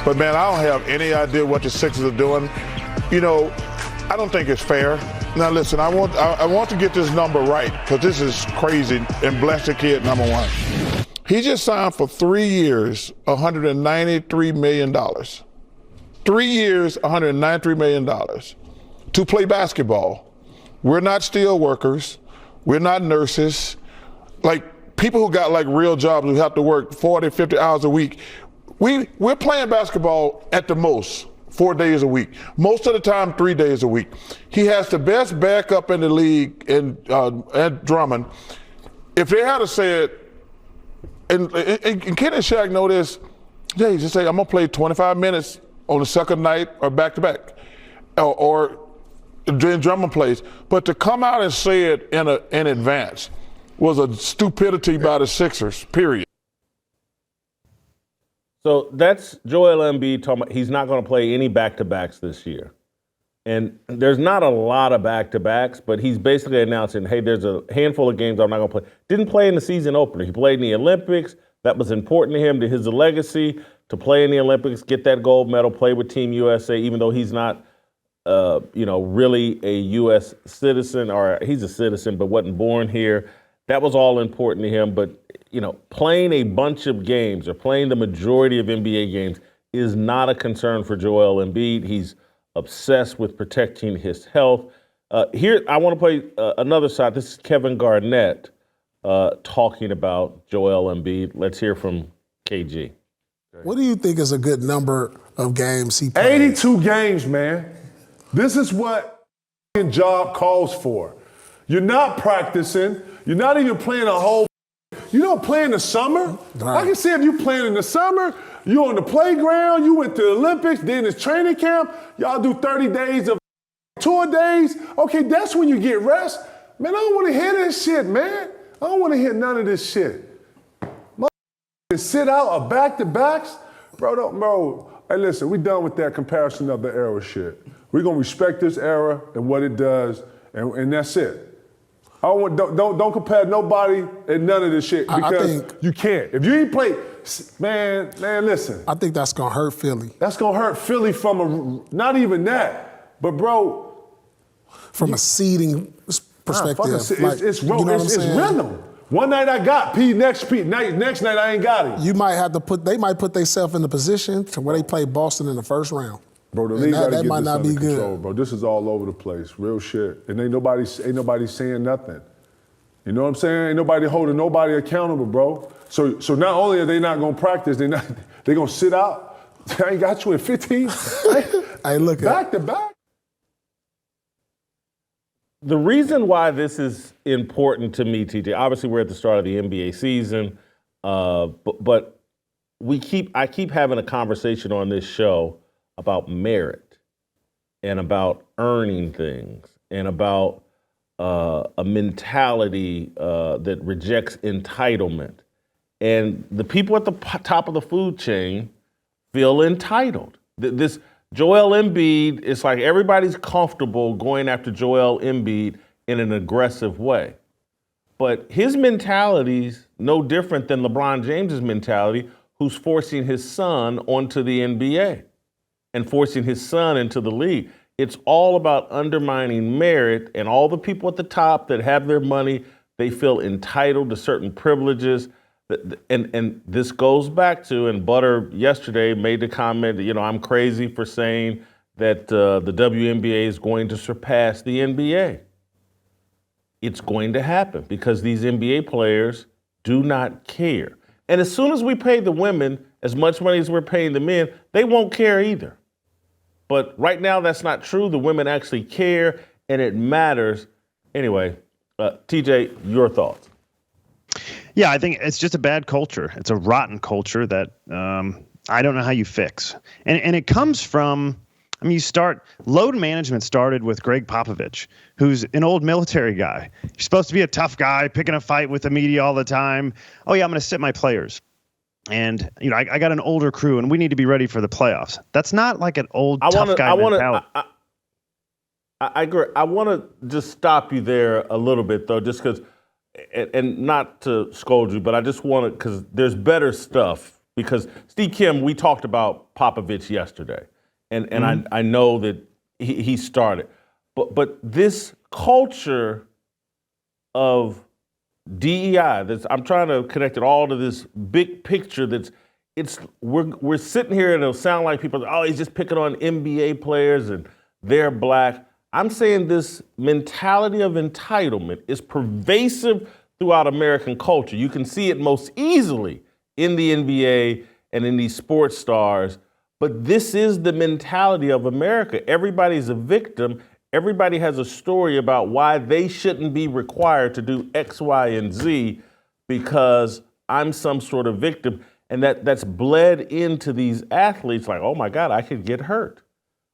But, man, I don't have any idea what the Sixers are doing. You know, I don't think it's fair. Now, listen, I want to get this number right because this is crazy, and bless the kid, number one. He just signed for 3 years, $193 million. 3 years, $193 million to play basketball. We're not steel workers. We're not nurses. Like people who got like real jobs who have to work 40, 50 hours a week. We're playing basketball at the most 4 days a week. Most of the time, 3 days a week. He has the best backup in the league at Drummond. If they had said, and Ken and Shaq know this, they just say, I'm going to play 25 minutes on the second night or back-to-back, or then Drummond plays. But to come out and say it in advance was a stupidity by the Sixers, period. So that's Joel Embiid talking about he's not going to play any back-to-backs this year. And there's not a lot of back-to-backs, but he's basically announcing, hey, there's a handful of games I'm not going to play. Didn't play in the season opener. He played in the Olympics. That was important to him, to his legacy, to play in the Olympics, get that gold medal, play with Team USA, even though he's not, really a U.S. citizen, or he's a citizen but wasn't born here. That was all important to him. But, playing a bunch of games or playing the majority of NBA games is not a concern for Joel Embiid. He's obsessed with protecting his health. Here, I want to play another side. This is Kevin Garnett talking about Joel Embiid. Let's hear from KG. What do you think is a good number of games he plays? 82 games, man. This is what job calls for. You're not practicing. You're not even playing a whole. You don't play in the summer. Right. I can see if you playing in the summer, you on the playground, you went to the Olympics, then it's training camp, y'all do 30 days of tour days. Okay, that's when you get rest. Man, I don't want to hear this shit, man. I don't want to hear none of this shit. Sit out or back-to-backs? Bro, hey, listen, we done with that comparison of the era shit. We're going to respect this era and what it does, and that's it. Don't compare nobody and none of this shit because you can't. If you ain't played, man, listen. I think that's going to hurt Philly. That's going to hurt Philly from not even that, but bro. From a seeding perspective. It's rhythm. One night I got P, next night I ain't got it. They might put themselves in the position to where they play Boston in the first round. Bro, the league got to get might this not under be control, good. bro. This is all over the place, real shit. And ain't nobody saying nothing. You know what I'm saying? Ain't nobody holding nobody accountable, bro. So not only are they not gonna practice, they gonna sit out. I ain't got you in 15. Hey, look back to back. The reason why this is important to me, TJ, obviously we're at the start of the NBA season, but I keep having a conversation on this show about merit and about earning things and about a mentality that rejects entitlement. And the people at the top of the food chain feel entitled. This Joel Embiid, it's like everybody's comfortable going after Joel Embiid in an aggressive way. But his mentality's no different than LeBron James's mentality, who's forcing his son onto the NBA and forcing his son into the league. It's all about undermining merit, and all the people at the top that have their money, they feel entitled to certain privileges. And this goes back to, and Butter yesterday made the comment that, I'm crazy for saying that the WNBA is going to surpass the NBA. It's going to happen because these NBA players do not care. And as soon as we pay the women as much money as we're paying the men, they won't care either. But right now, that's not true. The women actually care, and it matters. Anyway, TJ, your thoughts? Yeah, I think it's just a bad culture. It's a rotten culture that I don't know how you fix. And it comes from, load management started with Greg Popovich, who's an old military guy. You're supposed to be a tough guy, picking a fight with the media all the time. Oh, yeah, I'm going to sit my players. And, I got an older crew, and we need to be ready for the playoffs. That's not like an old tough guy mentality. I agree. I want to just stop you there a little bit, though, just because, and not to scold you, but I just want to, because there's better stuff, Because Steve Kim, we talked about Popovich yesterday, and I know that he started, but this culture of DEI, I'm trying to connect it all to this big picture. We're sitting here and it'll sound like people, oh, he's just picking on NBA players and they're black. I'm saying this mentality of entitlement is pervasive throughout American culture. You can see it most easily in the NBA and in these sports stars, but this is the mentality of America. Everybody's a victim. Everybody has a story about why they shouldn't be required to do X, Y, and Z because I'm some sort of victim. And that's bled into these athletes like, oh my God, I could get hurt.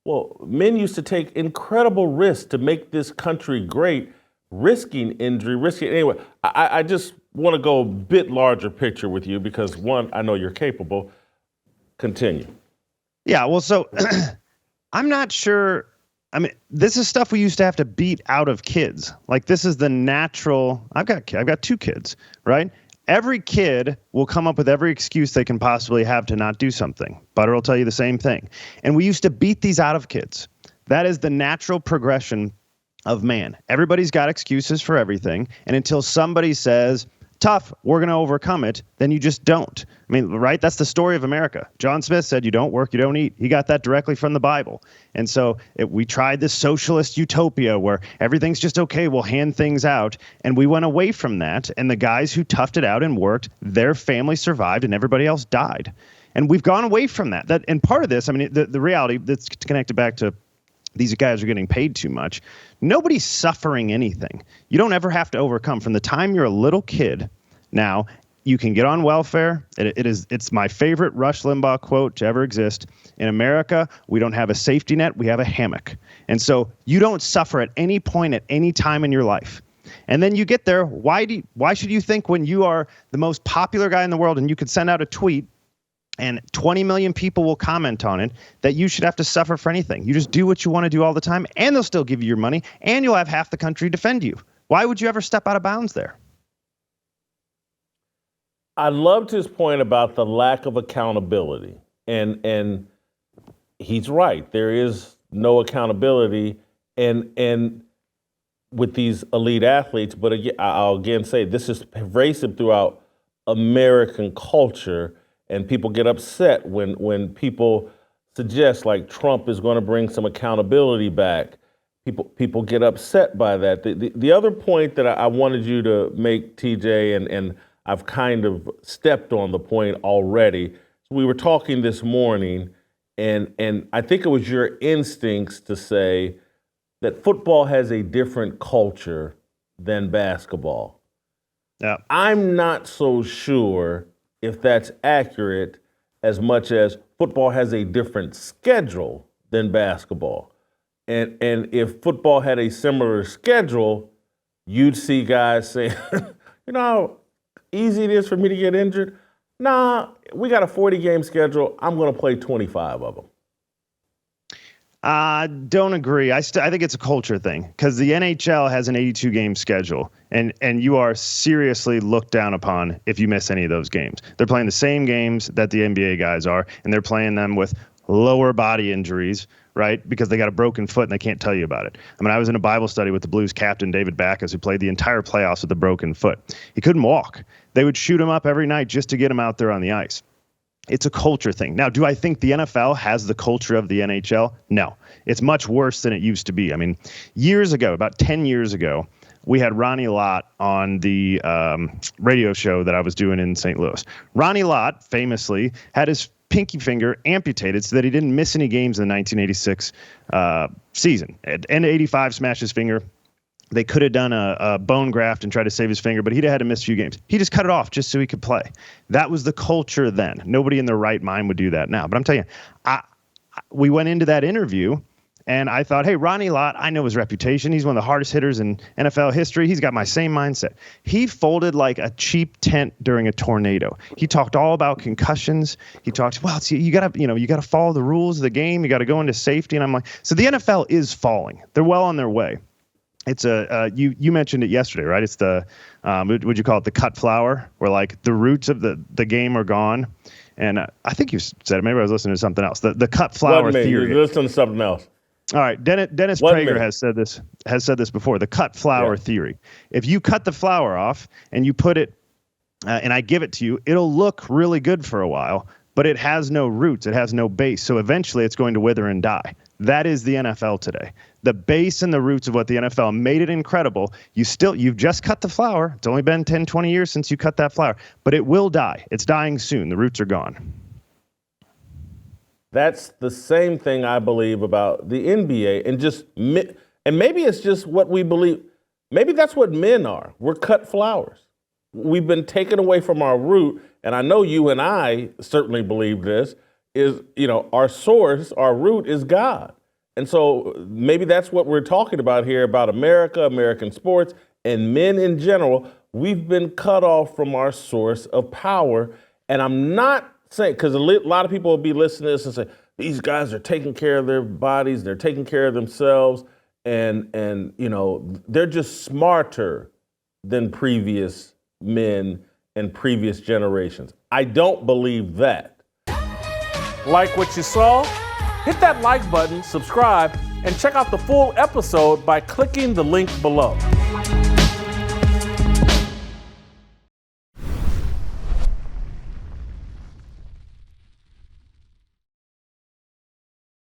Well, men used to take incredible risks to make this country great, risking injury, anyway. I just want to go a bit larger picture with you because one, I know you're capable. Continue. Yeah, well, so I'm not sure. I mean, this is stuff we used to have to beat out of kids. Like this is the natural. I've got 2 kids, right? Every kid will come up with every excuse they can possibly have to not do something. Butter will tell you the same thing. And we used to beat these out of kids. That is the natural progression of man. Everybody's got excuses for everything. And until somebody says, tough, we're going to overcome it, then you just don't. I mean, right? That's the story of America. John Smith said, you don't work, you don't eat. He got that directly from the Bible. And so we tried this socialist utopia where everything's just okay, we'll hand things out. And we went away from that. And the guys who toughed it out and worked, their family survived and everybody else died. And we've gone away from that. And part of this, I mean, the reality that's connected back to these guys are getting paid too much. Nobody's suffering anything. You don't ever have to overcome. From the time you're a little kid, now you can get on welfare. It's my favorite Rush Limbaugh quote to ever exist. In America, we don't have a safety net, we have a hammock. And so you don't suffer at any point at any time in your life. And then you get there, why should you think when you are the most popular guy in the world and you could send out a tweet and 20 million people will comment on it, that you should have to suffer for anything? You just do what you want to do all the time, and they'll still give you your money, and you'll have half the country defend you. Why would you ever step out of bounds there? I loved his point about the lack of accountability. And he's right. There is no accountability and with these elite athletes, but again, I'll again say this is pervasive throughout American culture. And people get upset when people suggest like Trump is going to bring some accountability back. People get upset by that. The other point that I wanted you to make, TJ, and I've kind of stepped on the point already. So we were talking this morning, and I think it was your instincts to say that football has a different culture than basketball. Yeah. I'm not so sure if that's accurate, as much as football has a different schedule than basketball. And if football had a similar schedule, you'd see guys saying, you know how easy it is for me to get injured? Nah, we got a 40-game schedule. I'm going to play 25 of them. I don't agree. I think it's a culture thing because the NHL has an 82-game schedule, and you are seriously looked down upon if you miss any of those games. They're playing the same games that the NBA guys are, and they're playing them with lower body injuries, right? Because they got a broken foot and they can't tell you about it. I mean, I was in a Bible study with the Blues captain, David Backus, who played the entire playoffs with a broken foot. He couldn't walk. They would shoot him up every night just to get him out there on the ice. It's a culture thing. Now, do I think the NFL has the culture of the NHL? No. It's much worse than it used to be. I mean, years ago, about 10 years ago, we had Ronnie Lott on the radio show that I was doing in St. Louis. Ronnie Lott famously had his pinky finger amputated so that he didn't miss any games in the 1986 season. At end of 85, smashed his finger. They could have done a bone graft and tried to save his finger, but he'd have had to miss a few games. He just cut it off just so he could play. That was the culture then. Nobody in their right mind would do that now. But I'm telling you, we went into that interview, and I thought, hey, Ronnie Lott, I know his reputation. He's one of the hardest hitters in NFL history. He's got my same mindset. He folded like a cheap tent during a tornado. He talked all about concussions. He talked, well, you gotta follow the rules of the game. You got to go into safety. And I'm like, so the NFL is falling. They're well on their way. It's you mentioned it yesterday, right? It's the would you call it the cut flower, where like the roots of the game are gone, And I think you said it. Maybe I was listening to something else. The cut flour theory. You're listening to something else. All right, Dennis Prager has said this before. The cut flour theory. If you cut the flour off and you put it, and I give it to you, it'll look really good for a while, but it has no roots. It has no base. So eventually, it's going to wither and die. That is the NFL today. The base and the roots of what the NFL made it incredible. You've just cut the flour. It's only been 10, 20 years since you cut that flour, but it will die. It's dying soon. The roots are gone. That's the same thing I believe about the NBA, and maybe it's just what we believe. Maybe that's what men are. We're cut flowers. We've been taken away from our root, and I know you and I certainly believe this, is, our source, our root is God. And so maybe that's what we're talking about here about America, American sports, and men in general. We've been cut off from our source of power, and I'm not saying, because a lot of people will be listening to this and say, these guys are taking care of their bodies, they're taking care of themselves, and they're just smarter than previous men and previous generations. I don't believe that. Like what you saw? Hit that like button, subscribe, and check out the full episode by clicking the link below.